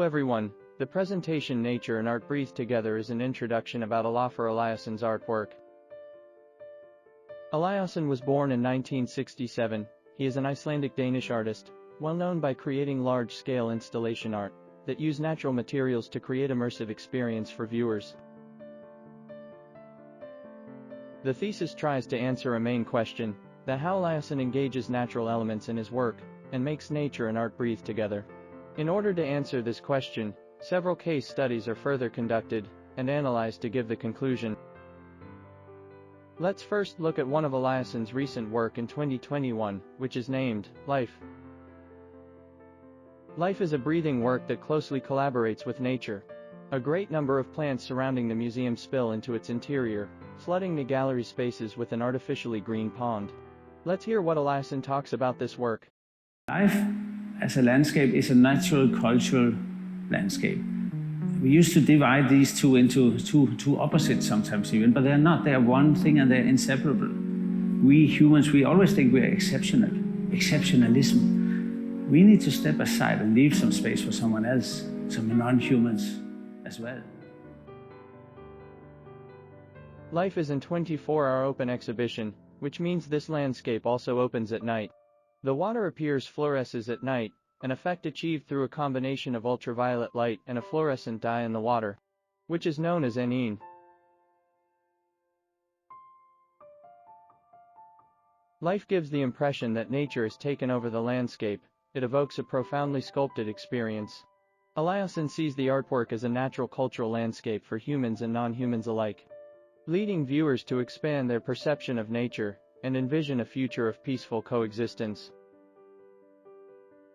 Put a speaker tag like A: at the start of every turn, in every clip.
A: everyone, the presentation Nature and Art Breathe Together is an introduction about Olafur Eliasson's artwork. Eliasson was born in 1967. He is an Icelandic-Danish artist, well known by creating large-scale installation art that use natural materials to create immersive experience for viewers. The thesis tries to answer a main question, that how Eliasson engages natural elements in his work, and makes nature and art breathe together. In order to answer this question, several case studies are further conducted and analyzed to give the conclusion. Let's first look at one of Eliasson's recent work in 2021, which is named Life. Life is a breathing work that closely collaborates with nature. A great number of plants surrounding the museum spill into its interior, flooding the gallery spaces with an artificially green pond. Let's hear what Eliasson talks about this work.
B: Life as a landscape is a natural cultural landscape. We used to divide these two into two opposites sometimes even, but they're not. They're one thing and they're inseparable. We humans, we always think we're exceptional. Exceptionalism. We need to step aside and leave some space for someone else, some non-humans as well.
A: Life is an 24-hour open exhibition, which means this landscape also opens at night. The water appears fluoresces at night, an effect achieved through a combination of ultraviolet light and a fluorescent dye in the water, which is known as anine. Life gives the impression that nature has taken over the landscape. It evokes a profoundly sculpted experience. Eliasson sees the artwork as a natural cultural landscape for humans and non-humans alike, leading viewers to expand their perception of nature and envision a future of peaceful coexistence.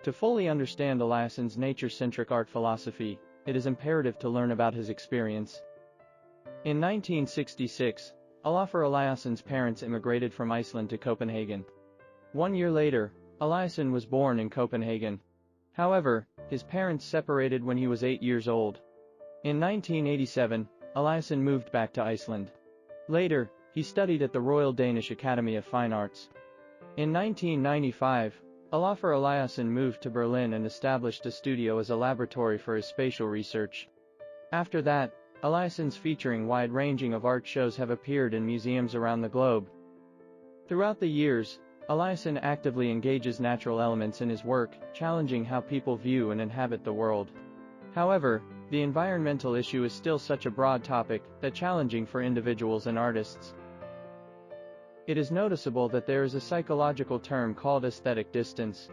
A: To fully understand Eliasson's nature-centric art philosophy, it is imperative to learn about his experience. In 1966, Olafur Eliasson's parents immigrated from Iceland to Copenhagen. 1 year later, Eliasson was born in Copenhagen. However, his parents separated when he was 8 years old. In 1987, Eliasson moved back to Iceland. Later, he studied at the Royal Danish Academy of Fine Arts. In 1995, Olafur Eliasson moved to Berlin and established a studio as a laboratory for his spatial research. After that, Eliasson's featuring wide-ranging of art shows have appeared in museums around the globe. Throughout the years, Eliasson actively engages natural elements in his work, challenging how people view and inhabit the world. However, the environmental issue is still such a broad topic that challenging for individuals and artists. It is noticeable that there is a psychological term called aesthetic distance,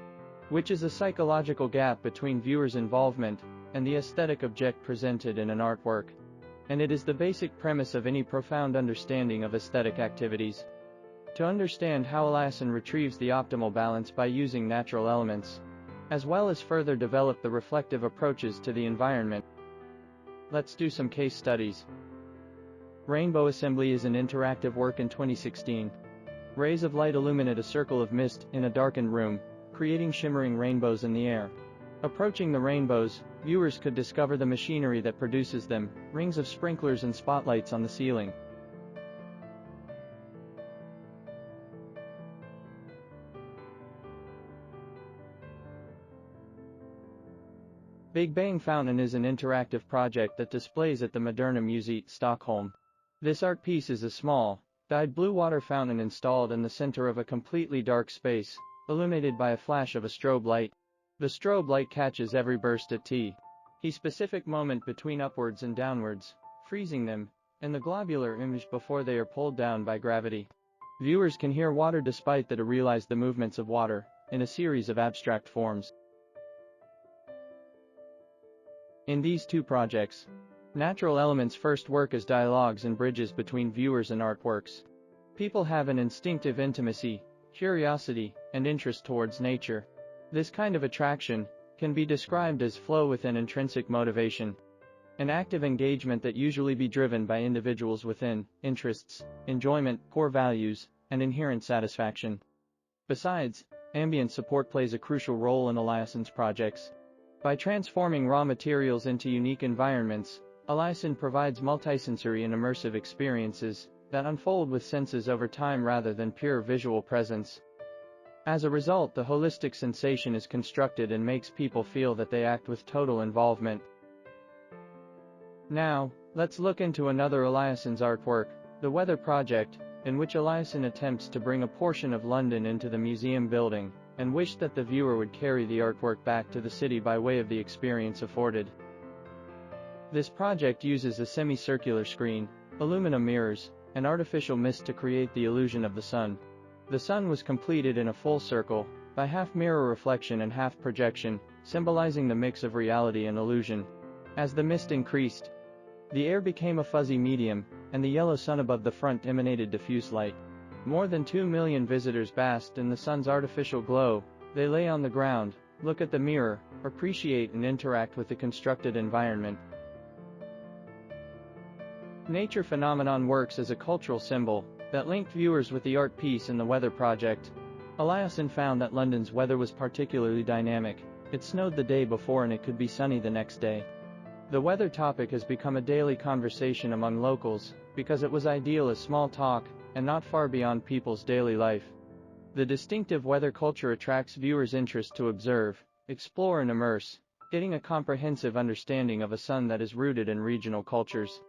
A: which is a psychological gap between viewers' involvement and the aesthetic object presented in an artwork. And it is the basic premise of any profound understanding of aesthetic activities. To understand how Eliasson retrieves the optimal balance by using natural elements, as well as further develop the reflective approaches to the environment, let's do some case studies. Rainbow Assembly is an interactive work in 2016. Rays of light illuminate a circle of mist in a darkened room, creating shimmering rainbows in the air. Approaching the rainbows, viewers could discover the machinery that produces them, rings of sprinklers and spotlights on the ceiling. Big Bang Fountain is an interactive project that displays at the Moderna Museet, Stockholm. This art piece is a small, dyed blue water fountain installed in the center of a completely dark space, illuminated by a flash of a strobe light. The strobe light catches every burst at T. Specific moment between upwards and downwards, freezing them, and the globular image before they are pulled down by gravity. Viewers can hear water despite that to realize the movements of water, in a series of abstract forms. In these two projects, natural elements first work as dialogues and bridges between viewers and artworks. People have an instinctive intimacy, curiosity, and interest towards nature. This kind of attraction can be described as flow with an intrinsic motivation, an active engagement that usually be driven by individuals within interests, enjoyment, core values, and inherent satisfaction. Besides, ambient support plays a crucial role in Eliasson's projects. By transforming raw materials into unique environments, Eliasson provides multisensory and immersive experiences that unfold with senses over time rather than pure visual presence. As a result, the holistic sensation is constructed and makes people feel that they act with total involvement. Now, let's look into another Eliasson's artwork, The Weather Project, in which Eliasson attempts to bring a portion of London into the museum building, and wished that the viewer would carry the artwork back to the city by way of the experience afforded. This project uses a semicircular screen, aluminum mirrors, and artificial mist to create the illusion of the sun. The sun was completed in a full circle, by half mirror reflection and half projection, symbolizing the mix of reality and illusion. As the mist increased, the air became a fuzzy medium, and the yellow sun above the front emanated diffuse light. More than 2 million visitors basked in the sun's artificial glow. They lay on the ground, look at the mirror, appreciate and interact with the constructed environment. Nature phenomenon works as a cultural symbol that linked viewers with the art piece in the Weather Project. Eliasson found that London's weather was particularly dynamic. It snowed the day before and it could be sunny the next day. The weather topic has become a daily conversation among locals, because it was ideal as small talk, and not far beyond people's daily life. The distinctive weather culture attracts viewers' interest to observe, explore and immerse, getting a comprehensive understanding of a sun that is rooted in regional cultures.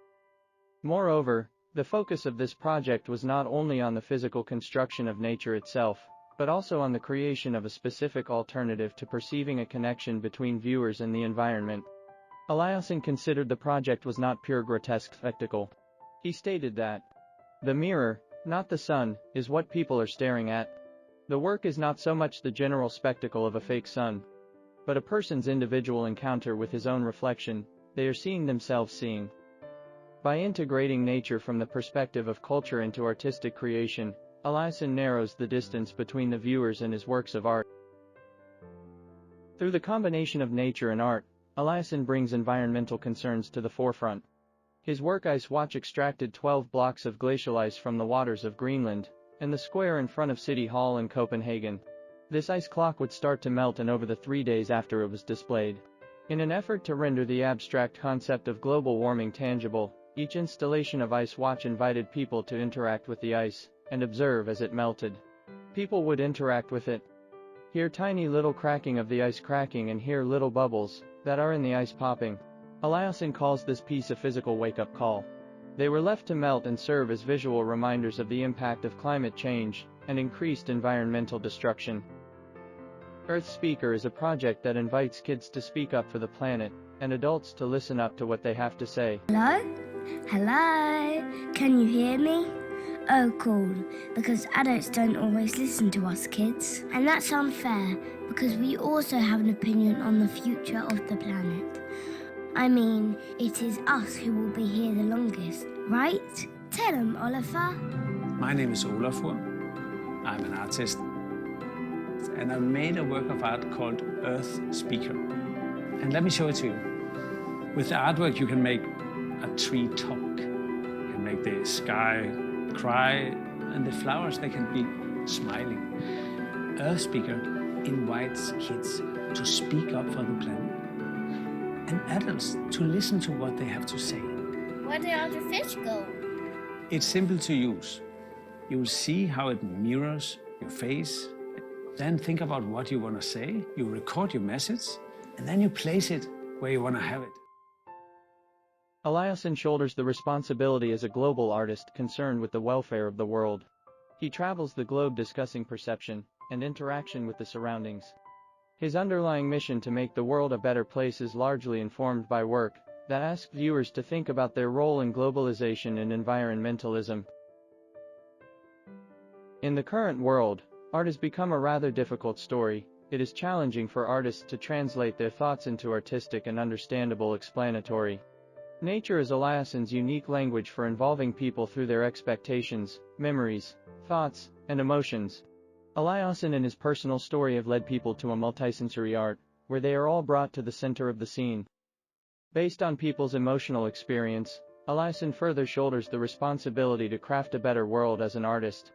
A: Moreover, the focus of this project was not only on the physical construction of nature itself, but also on the creation of a specific alternative to perceiving a connection between viewers and the environment. Eliasson considered the project was not pure grotesque spectacle. He stated that the mirror, not the sun, is what people are staring at. The work is not so much the general spectacle of a fake sun, but a person's individual encounter with his own reflection. They are seeing themselves seeing. By integrating nature from the perspective of culture into artistic creation, Eliasson narrows the distance between the viewers and his works of art. Through the combination of nature and art, Eliasson brings environmental concerns to the forefront. His work Ice Watch extracted 12 blocks of glacial ice from the waters of Greenland, and the square in front of City Hall in Copenhagen. This ice clock would start to melt over the 3 days after it was displayed. In an effort to render the abstract concept of global warming tangible, each installation of Ice Watch invited people to interact with the ice, and observe as it melted. People would interact with it, hear tiny little cracking of the ice cracking and hear little bubbles that are in the ice popping. Eliasson calls this piece a physical wake-up call. They were left to melt and serve as visual reminders of the impact of climate change and increased environmental destruction. Earth Speaker is a project that invites kids to speak up for the planet, and adults to listen up to what they have to say.
C: Hello? Hello? Can you hear me? Oh, cool, because adults don't always listen to us kids. And that's unfair, because we also have an opinion on the future of the planet. I mean, it is us who will be here the longest, right? Tell them, Olafur.
B: My name is Olafur. I'm an artist. And I made a work of art called Earth Speaker. And let me show it to you. With the artwork, you can make a tree talk. You can make the sky cry, and the flowers, they can be smiling. Earth Speaker invites kids to speak up for the planet, and adults to listen to what they have to say.
C: Where do all the fish go?
B: It's simple to use. You will see how it mirrors your face. Then think about what you want to say. You record your message, and then you place it where you want to have it.
A: Eliasson shoulders the responsibility as a global artist concerned with the welfare of the world. He travels the globe discussing perception and interaction with the surroundings. His underlying mission to make the world a better place is largely informed by work that asks viewers to think about their role in globalization and environmentalism. In the current world, art has become a rather difficult story. It is challenging for artists to translate their thoughts into artistic and understandable explanatory. Nature is Eliasson's unique language for involving people through their expectations, memories, thoughts, and emotions. Eliasson and his personal story have led people to a multisensory art, where they are all brought to the center of the scene. Based on people's emotional experience, Eliasson further shoulders the responsibility to craft a better world as an artist.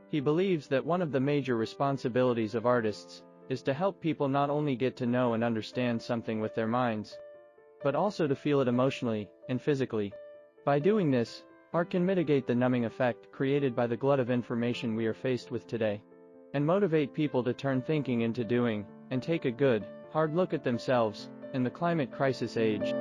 A: He believes that one of the major responsibilities of artists is to help people not only get to know and understand something with their minds, but also to feel it emotionally and physically. By doing this, art can mitigate the numbing effect created by the glut of information we are faced with today. and motivate people to turn thinking into doing, and take a good, hard look at themselves, in the climate crisis age.